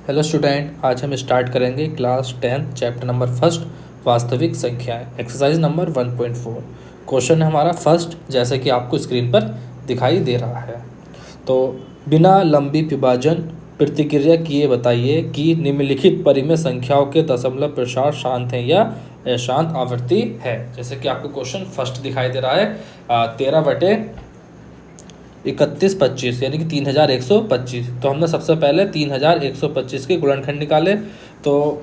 Hello student, आज हम start करेंगे क्लास 10 चैप्टर नंबर फर्स्ट वास्तविक संख्याएं एक्सरसाइज नंबर 1.4। क्वेश्चन है हमारा फर्स्ट, जैसे कि आपको स्क्रीन पर दिखाई दे रहा है। तो बिना लंबी विभाजन प्रतिक्रिया किए बताइए कि निम्नलिखित परिमेय संख्याओं के दशमलव प्रसार शांत हैं या अशांत आवृत्ति है। जैसे कि आपको क्वेश्चन फर्स्ट दिखाई दे रहा है 13/3125 यानी कि 3125। तो हमने सबसे पहले 3125 के गुणनखंड निकाले। तो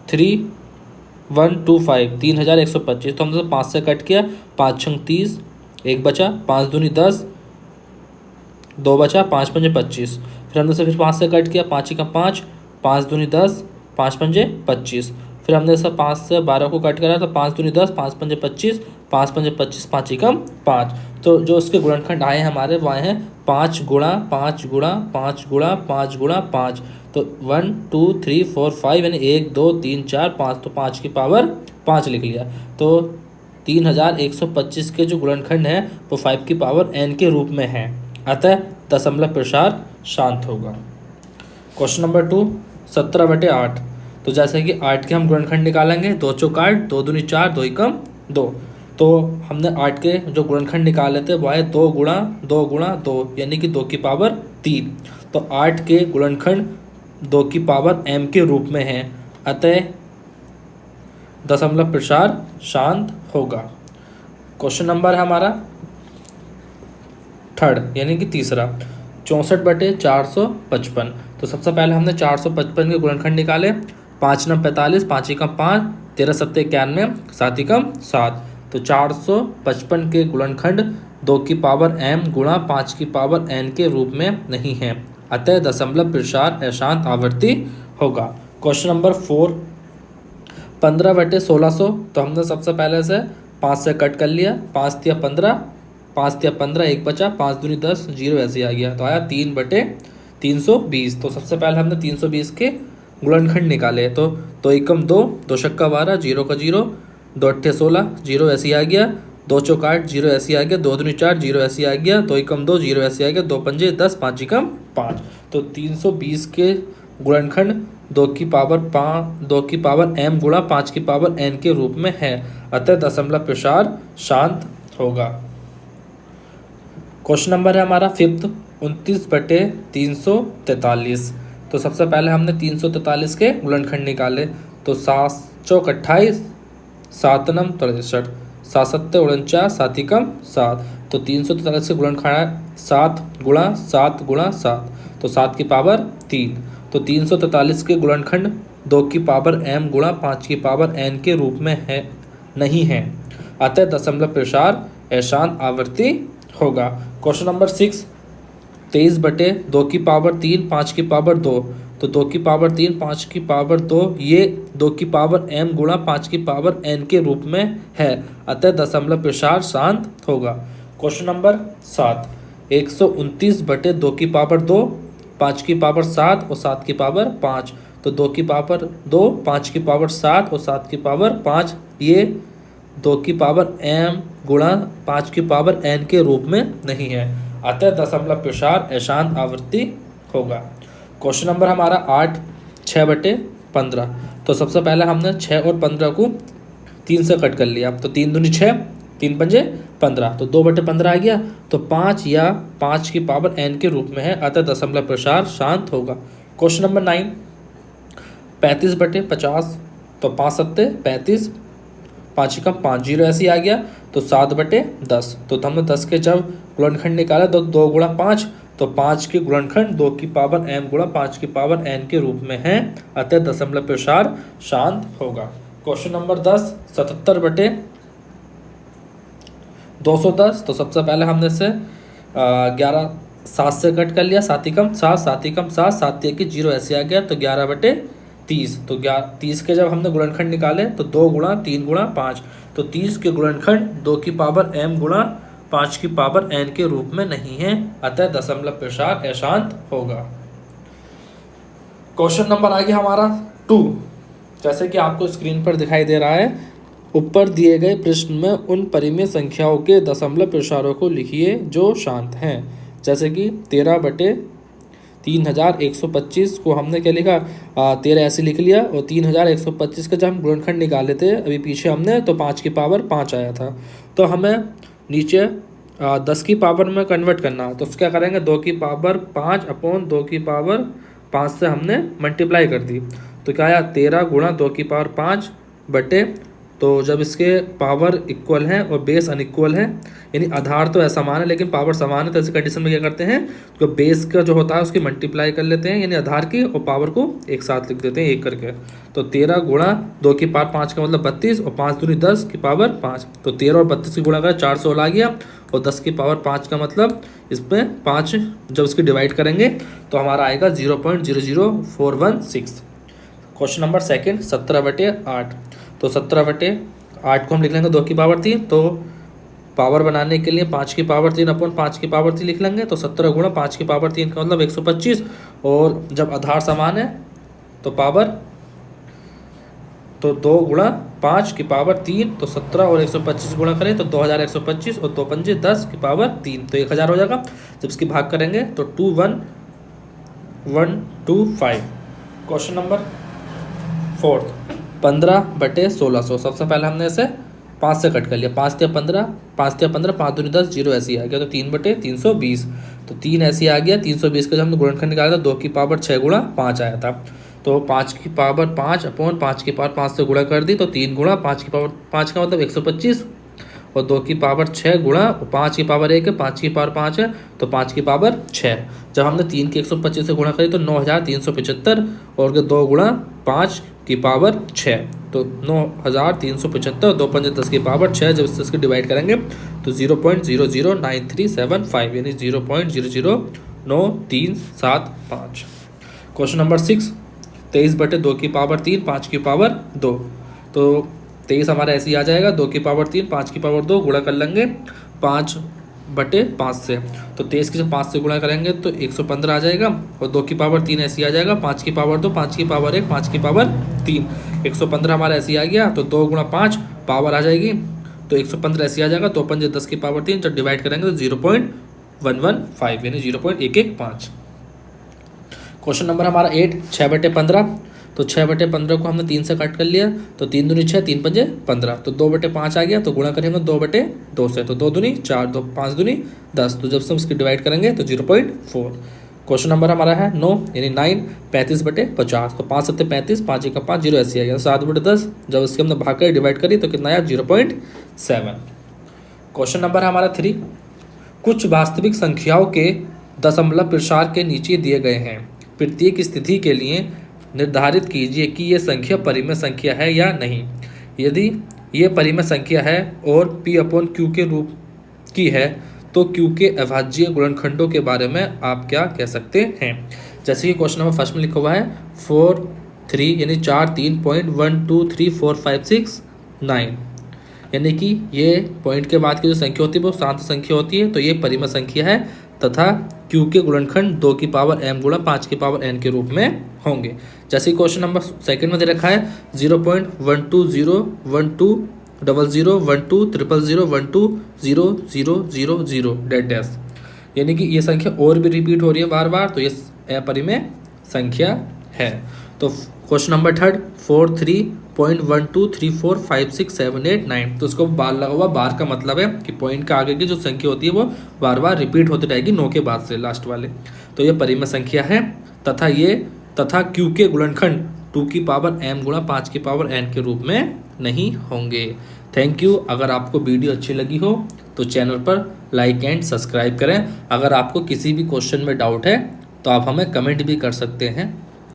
3125 3125, तो हमने 5 से कट किया, 5 छंग 30, 1 बचा, 5 दूनी 10, 2 बचा, 5 पंजे 25। फिर हमने से फिर 5 से कट किया, 5 का 5, 5 दूनी 10, 5 पंजे 25। फिर हमने सब 5 से 12 को कट करा तो 5 दूनी 10, 5 पंजे 25, 5 पंजे 25, 5 एकम 5। तो जो उसके गुणनखंड आए हैं हमारे वो आए हैं 5 गुणा 5 गुणा 5 गुणा 5 गुणा 5। तो 1 2 3 4 5 यानी 1 2 3 4 5, तो 5 की पावर 5 लिख लिया। तो 3125 के जो गुणनखंड हैं वो 5 की पावर n के रूप में है, अतः दशमलव प्रसार शांत होगा। Question number 2, 17/8। तो जैसे कि 8 के हम गुणनखंड निकालेंगे, 2 चौक 8, 2 दूनी 4, 2 एकम 2। तो हमने 8 के जो गुणनखंड निकाले थे वो आए 2 गुणा 2 गुणा 2 यानी कि 2 की पावर 3। तो 8 के गुणनखंड 2 की पावर m के रूप में है, अतः दशमलव प्रसार शांत होगा। क्वेश्चन नंबर है हमारा थर्ड यानी कि तीसरा, 64/455। तो सबसे पहले हमने 455 के गुणनखंड निकाले। 5 9 45, 5 एकम 5, 13 7 91, 7 एकम 7। तो 455 के गुणनखंड 2 की पावर m गुणा 5 की पावर n के रूप में नहीं है, अतः दशमलव प्रसार अशांत आवृत्ति होगा। Question number 4, 15/1600। तो हमने सबसे पहले से 5 से कट कर लिया, 5 तिया 15, 5 तिया 15, 1 बचा, 5 दूनी 10, 0 ऐसे ही आ गया, तो आया 3/320। तो सबसे पहले हमने 320 के गुणनखंड निकाले। तो 2 एकम 2, 2 छक्का 12, 0 का 0, 2 अट्ठे 16, 0 ऐसे ही आ गया, 2 चौक 8, 0 ऐसे ही आ गया, 2 दूनी 4, 0 ऐसे ही आ गया, 2 एकम 2, 0 ऐसे ही आ गया, 2 पंजे 10, 5 एकम 5। तो 320 के गुणनखंड 2 की पावर m गुणा 5 की पावर n के रूप में है, अतः दशमलव प्रसार शांत होगा। क्वेश्चन नंबर है हमारा फिफ्थ, 29/343। तो सबसे पहले हमने 343 के गुणनखंड निकाले। तो 7 चौक 28, 7 नम 63, 7 सत्ते 49, 7 एकम 7। तो 343 के गुणनखंड 7 गुणा 7 गुणा 7, तो 7 की पावर 3। तो 343 के गुणनखंड 2 की पावर m गुणा 5 की पावर n के रूप में है नहीं है, अतः दशमलव प्रसार अशांत आवृत्ति होगा। क्वेश्चन नंबर 6, 23/2 की पावर 3, 5 की पावर 2। तो 2 की पावर 3, 5 की पावर 2, ये 2 की पावर m गुणा 5 की पावर n के रूप में है, अतः दशमलव प्रसार शांत होगा। क्वेश्चन नंबर 7, 129/2 की पावर 2, 5 की पावर 7 और 7 की पावर 5। तो 2 की पावर 2, 5 की पावर 7 और 7 की पावर 5, ये 2 की पावर m गुणा 5 की पावर n के रूप में नहीं है, अतः दशमलव प्रसार अशांत आवृत्ति होगा। क्वेश्चन नंबर हमारा 8, 6/15। तो सबसे पहले हमने 6 और 15 को 3 से कट कर लिया। तो 3 दूनी 6, 3 पंजे 15, तो 2/15 आ गया। तो 5 या 5 की पावर n के रूप में है, अतः दशमलव प्रसार शांत होगा। Question number 9, 35/50। तो 5 सत्ते 35, 5 एकम 5, 0 ऐसे ही आ गया। तो 7/10। तो हमने 10 के जब गुणनखंड निकाला तो 2 गुणा 5, तो 5 के गुणनखंड 2 की पावर m गुणा 5 की पावर n के रूप में है, अतः दशमलव प्रसार शांत होगा। Question number 10, 77/210। तो सबसे पहले हमने से 11 7 से कट कर लिया, 7 एकम 7, 7 एकम 7, 7 की 0 ऐसे आ गया। तो 11/30। तो 30 के जब हमने गुणनखंड निकाले तो 2 गुणा 3 गुणा 5। तो 30 के गुणनखंड 2 की पावर m गुणा 5 की पावर n के रूप में नहीं है, अतः दशमलव प्रसार अशांत होगा। क्वेश्चन नंबर आ गया हमारा 2, जैसे कि आपको स्क्रीन पर दिखाई दे रहा है। ऊपर दिए गए प्रश्न में उन परिमेय संख्याओं के दशमलव प्रसारों को लिखिए जो शांत हैं। जैसे कि 3125 को हमने क्या लिखा, 13 ऐसे लिख लिया, और 3125 का जब हम गुणनखंड निकाले थे अभी पीछे हमने, तो 5 की पावर 5 आया था। तो हमें नीचे 10 की पावर में कन्वर्ट करना, तो क्या करेंगे, 2 की पावर 5 अपॉन 2 की पावर 5 से हमने मल्टीप्लाई कर दी, तो क्या आया 13 गुणा 2 की पावर 5 बटे, तो जब इसके पावर इक्वल हैं और बेस अनइक्वल है, यानी आधार तो ऐसा समान है लेकिन पावर समान है, तो ऐसी कंडीशन में क्या करते हैं, तो बेस का जो होता है उसकी मल्टीप्लाई कर लेते हैं, यानी आधार की, और पावर को एक साथ लिख देते हैं एक करके। तो 13 गुणा 2 की पावर 5 का मतलब 32, और 5 दूनी 10 की पावर 5, तो 13 और 32 की गुणा करें 416 आ गया, और 10 की पावर 5 का मतलब इसमें 5 जब इसकी डिवाइड करेंगे तो हमारा आएगा 0.00416। Question number second, 17/8। तो 17/8 को हम लिख लेंगे 2 की पावर 3, तो पावर बनाने के लिए 5 की पावर 3 अपॉन 5 की पावर 3 लिख लेंगे, तो 17 गुणा 5 की पावर 3 का मतलब 125, और जब आधार समान है तो पावर, तो 2 गुणा 5 की पावर 3, तो 17 और 125 गुणा करें तो 2125, और 2 पंजे 10 की पावर 3, तो 1000 हो जाएगा। जब इसकी भाग करेंगे तो 21125। Question number 4, 15/1600। सबसे पहले हमने इसे 5 से कट कर लिया, 5 या 15, 5 या 15, 5 दूनी 10, 0 ऐसे ही आ गया, तो 3/320, तो 3 ऐसे आ गया। 320 का जब हमने गुणनखंड निकाला था 2 की पावर 6 गुणा 5 आया था, तो 5 की पावर 5 अपॉन 5 की पावर 5 से गुणा कर दी, तो 3 गुणा 5 की पावर 5 का मतलब 125, और 2 की पावर 6 गुणा 5 की पावर 1 है, 5 की पावर 5 है, तो 5 की पावर 6। जब हमने 3 की 125 से गुणा करी तो 9375, और 2 गुणा 5 की पावर 6, तो 9375, 2 पंजे 10 की पावर 6, जब इसके डिवाइड करेंगे तो 0.009375, यानी 0.009375। क्वेश्चन नंबर 6, 23/2 की पावर 3, 5 की पावर 2, तो 23 हमारा ऐसे ही आ जाएगा, 2 की पावर 3, 5 की पावर 2, गुणा कर लेंगे 5/5 से, तो 23 की जब 5 से गुणा करेंगे तो 115 आ जाएगा, और 2 की पावर 3 ऐसे ही आ जाएगा, 5 की पावर 2, 5 की पावर 1, 5 की पावर 3, 115 हमारा ऐसे ही आ गया, तो 2 गुणा 5 पावर आ जाएगी, तो 115 ऐसे ही आ जाएगा, 2 पंजे 10 की पावर 3, जब डिवाइड करेंगे तो 0.115, यानी 0.115। क्वेश्चन नंबर हमारा 8, 6/15। तो 6/15 को हमने 3 से कट कर लिया, तो 3 दूनी 6, 3 पंजे 15, तो 2/5 आ गया, तो गुणा करेंगे 2/2 से, तो 2 दूनी 4, 2 5 दूनी 10, तो जब से उसकी डिवाइड करेंगे तो 0.4। क्वेश्चन नंबर हमारा है 9, यानी 9, 35/50, तो 5 7 35, 5 1 5, 0 ऐसे आ गया, 7/10, जब इसके हमने भाग कर डिवाइड करी तो कितना आया 0.7। क्वेश्चन नंबर हमारा 3, कुछ वास्तविक संख्याओं के दशमलव प्रसार के नीचे दिए गए हैं, प्रत्येक स्थिति के लिए निर्धारित कीजिए कि यह संख्या परिमेय संख्या है या नहीं। यदि यह परिमेय संख्या है और P/Q के रूप की है तो Q के अभाज्य गुणनखंडों के बारे में आप क्या कह सकते हैं। जैसे कि क्वेश्चन नंबर फर्स्ट में लिखा हुआ है 4 3, यानी 4 3.1234569, यानी कि ये पॉइंट के बाद की जो संख्या होती है वो शांत संख्या होती है, तो ये परिमेय संख्या है, तथा Q के गुणनखंड 2 की पावर m गुणा 5 की पावर n के रूप में होंगे। जैसे क्वेश्चन नंबर सेकंड में दे रखा है 0.120120012000000 डेड डैश, यानी कि ये संख्या और भी रिपीट हो रही है बार बार, तो ये अपरिमेय संख्या है। तो क्वेश्चन नंबर थर्ड 43.12345678 तो उसको बार लगा हुआ, बार का मतलब है कि पॉइंट का आगे की जो संख्या होती है वो बार बार रिपीट होती रहेगी 9 के बाद से लास्ट वाले, तो ये परिमेय संख्या है, तथा Q के गुणनखंड 2 की पावर m गुणा 5 की पावर n के रूप में नहीं होंगे। Thank you. अगर आपको वीडियो अच्छी लगी हो तो चैनल पर लाइक एंड सब्सक्राइब करें। अगर आपको किसी भी क्वेश्चन में डाउट है तो आप हमें कमेंट भी कर सकते हैं।